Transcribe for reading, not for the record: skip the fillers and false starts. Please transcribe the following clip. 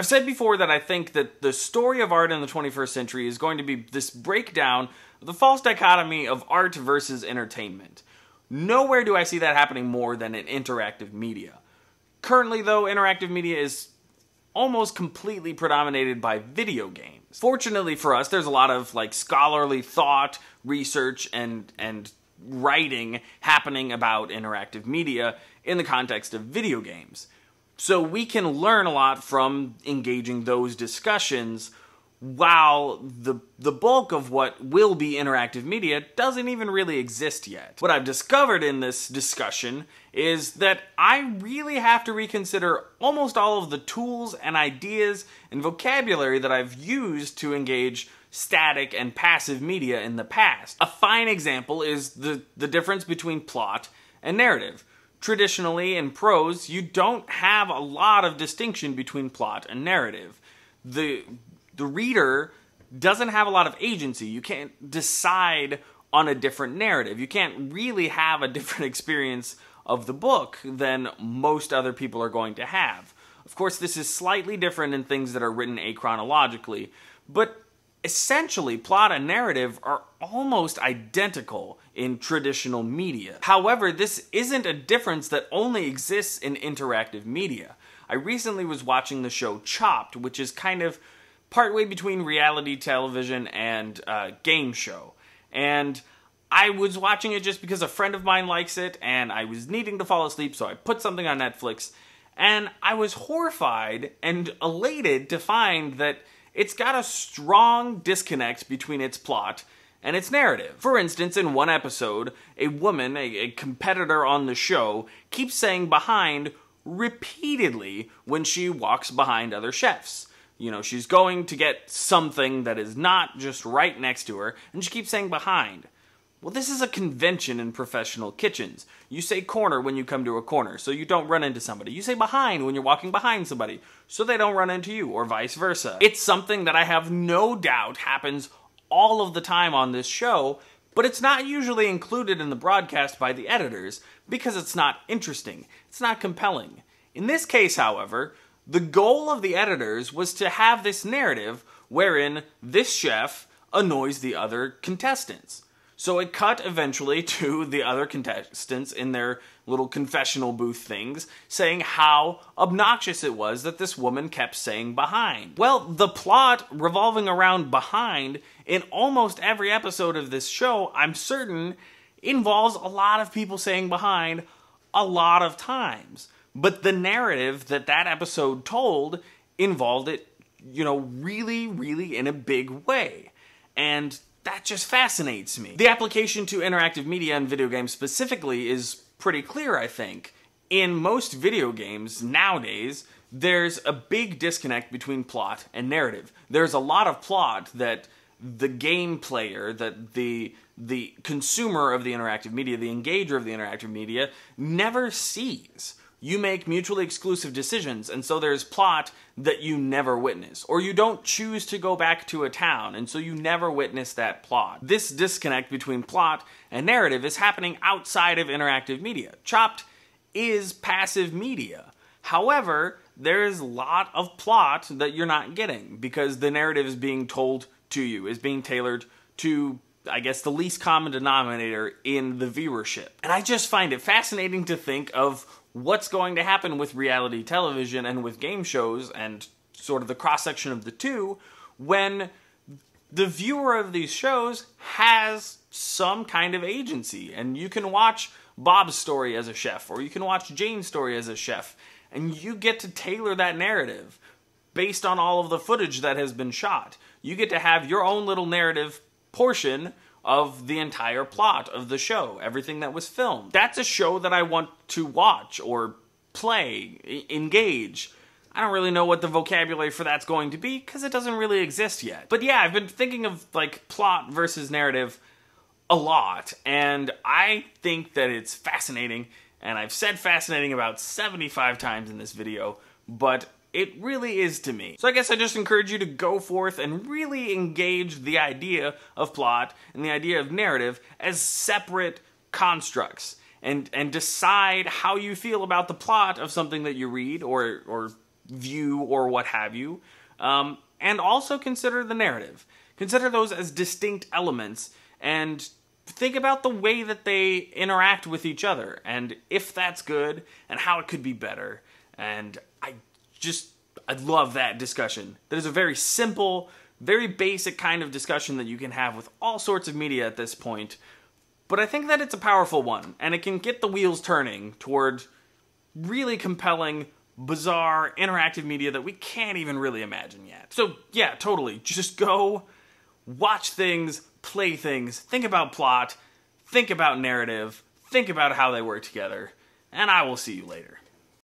I've said before that I think that the story of art in the 21st century is going to be this breakdown of the false dichotomy of art versus entertainment. Nowhere do I see that happening more than in interactive media. Currently, though, interactive media is almost completely predominated by video games. Fortunately for us, there's a lot of scholarly thought, research, and writing happening about interactive media in the context of video games. So we can learn a lot from engaging those discussions, while the bulk of what will be interactive media doesn't even really exist yet. What I've discovered in this discussion is that I really have to reconsider almost all of the tools and ideas and vocabulary that I've used to engage static and passive media in the past. A fine example is the difference between plot and narrative. Traditionally, in prose, you don't have a lot of distinction between plot and narrative. The reader doesn't have a lot of agency. You can't decide on a different narrative. You can't really have a different experience of the book than most other people are going to have. Of course, this is slightly different in things that are written achronologically, but essentially, plot and narrative are almost identical in traditional media. However, this isn't a difference that only exists in interactive media. I recently was watching the show Chopped, which is kind of partway between reality television and game show. And I was watching it just because a friend of mine likes it, and I was needing to fall asleep, so I put something on Netflix, and I was horrified and elated to find that it's got a strong disconnect between its plot and its narrative. For instance, in one episode, a woman, a competitor on the show, keeps saying behind repeatedly when she walks behind other chefs. You know, she's going to get something that is not just right next to her, and she keeps saying behind. Well, this is a convention in professional kitchens. You say corner when you come to a corner, so you don't run into somebody. You say behind when you're walking behind somebody, so they don't run into you, or vice versa. It's something that I have no doubt happens all of the time on this show, but it's not usually included in the broadcast by the editors because it's not interesting. It's not compelling. In this case, however, the goal of the editors was to have this narrative wherein this chef annoys the other contestants. So it cut eventually to the other contestants in their little confessional booth things, saying how obnoxious it was that this woman kept saying behind. Well, the plot revolving around behind in almost every episode of this show, I'm certain, involves a lot of people saying behind a lot of times. But the narrative that episode told involved it, really, really in a big way. And that just fascinates me. The application to interactive media and video games specifically is pretty clear, I think. In most video games nowadays, there's a big disconnect between plot and narrative. There's a lot of plot that the game player, that the consumer of the interactive media, the engager of the interactive media, never sees. You make mutually exclusive decisions, and so there's plot that you never witness. Or you don't choose to go back to a town, and so you never witness that plot. This disconnect between plot and narrative is happening outside of interactive media. Chopped is passive media. However, there is a lot of plot that you're not getting, because the narrative is being told to you, is being tailored to, I guess, the least common denominator in the viewership. And I just find it fascinating to think of what's going to happen with reality television and with game shows and sort of the cross-section of the two when the viewer of these shows has some kind of agency. And you can watch Bob's story as a chef, or you can watch Jane's story as a chef, and you get to tailor that narrative based on all of the footage that has been shot. You get to have your own little narrative portion of the entire plot of the show, everything that was filmed. That's a show that I want to watch or play, engage. I don't really know what the vocabulary for that's going to be because it doesn't really exist yet. But yeah, I've been thinking of plot versus narrative a lot, and I think that it's fascinating, and I've said fascinating about 75 times in this video, but it really is to me. So I guess I just encourage you to go forth and really engage the idea of plot and the idea of narrative as separate constructs, and decide how you feel about the plot of something that you read or view or what have you. And also consider the narrative. Consider those as distinct elements and think about the way that they interact with each other and if that's good and how it could be better. And I love that discussion. That is a very simple, very basic kind of discussion that you can have with all sorts of media at this point. But I think that it's a powerful one, and it can get the wheels turning toward really compelling, bizarre, interactive media that we can't even really imagine yet. So yeah, totally. Just go watch things, play things, think about plot, think about narrative, think about how they work together, and I will see you later.